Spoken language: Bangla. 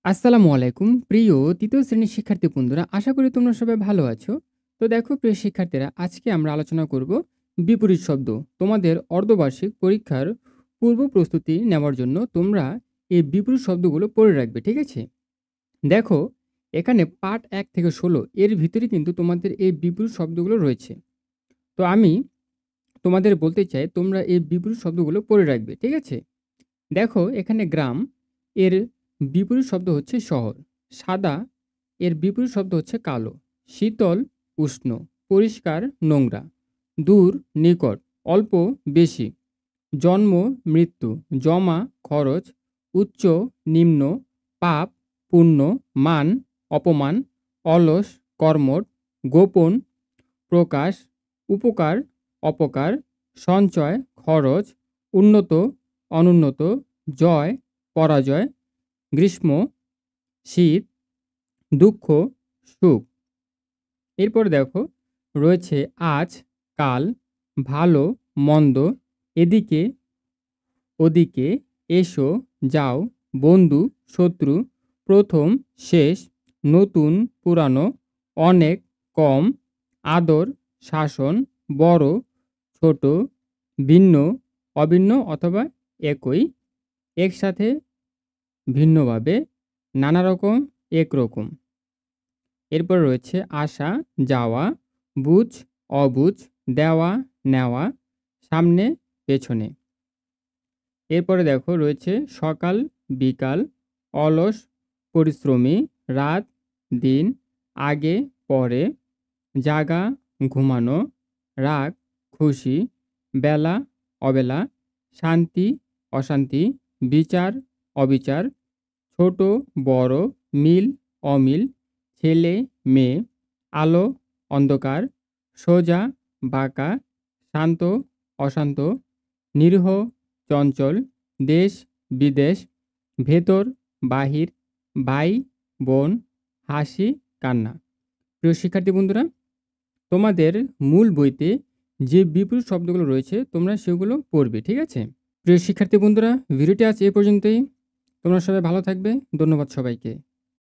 আসসালামু আলাইকুম। প্রিয় ৩য় শ্রেণীর শিক্ষার্থী বন্ধুরা, আশা করি তোমরা সবাই ভালো আছো। তো দেখো প্রিয় শিক্ষার্থীরা, আজকে আমরা আলোচনা করব বিপরীত শব্দ। তোমাদের অর্ধবার্ষিক পরীক্ষার পূর্ব প্রস্তুতি নেওয়ার জন্য তোমরা এই বিপরীত শব্দগুলো পড়ে রাখবে, ঠিক আছে? দেখো, এখানে পাঠ ১ থেকে ১৬ এর ভিতরে কিন্তু তোমাদের এই বিপরীত শব্দগুলো রয়েছে। তো আমি তোমাদের বলতে চাই তোমরা এই বিপরীত শব্দগুলো পড়ে রাখবে, ঠিক আছে? দেখো, এখানে গ্রাম এর বিপরীত শব্দ হচ্ছে শহর। সাদা এর বিপরীত শব্দ হচ্ছে কালো। শীতল উষ্ণ। পরিষ্কার নোংরা। দূর নিকট। অল্প বেশি। জন্ম মৃত্যু। জমা খরচ। উচ্চ নিম্ন। পাপ পুণ্য। মান অপমান। অলস কর্মঠ। গোপন প্রকাশ। উপকার অপকার। সঞ্চয় খরচ। উন্নত অনুন্নত। জয় পরাজয়। গ্রীষ্ম শীত। দুঃখ সুখ। এরপর দেখো, রয়েছে আজ কাল। ভালো মন্দ। এদিকে ওদিকে। এসো যাও। বন্ধু শত্রু। প্রথম শেষ। নতুন পুরানো। অনেক কম। আদর শাসন। বড় ছোট। ভিন্ন অভিন্ন অথবা একই। একসাথে ভিন্নভাবে। নানা রকম একরকম। এরপর রয়েছে আসা যাওয়া। বুঝ অবুঝ। দেওয়া নেওয়া। সামনে পেছনে। এরপরে দেখো, রয়েছে সকাল বিকাল। অলস পরিশ্রমী। রাত দিন। আগে পরে। জাগা ঘুমানো। রাগ খুশি। বেলা অবেলা। শান্তি অশান্তি। বিচার অবিচার। ছোট বড়। মিল অমিল। ছেলে মেয়ে। আলো অন্ধকার। সোজা বাঁকা। শান্ত অশান্ত। নিরীহ চঞ্চল। দেশ বিদেশ। ভেতর বাহির। ভাই বোন। হাসি কান্না। প্রিয় শিক্ষার্থী বন্ধুরা, তোমাদের মূল বইতে যে বিপরীত শব্দগুলো রয়েছে তোমরা সেগুলো পড়বে, ঠিক আছে? প্রিয় শিক্ষার্থী বন্ধুরা, ভিডিওটি আজ এ পর্যন্তই। তোমরা সবাই ভালো থাকবে। ধন্যবাদ সবাইকে।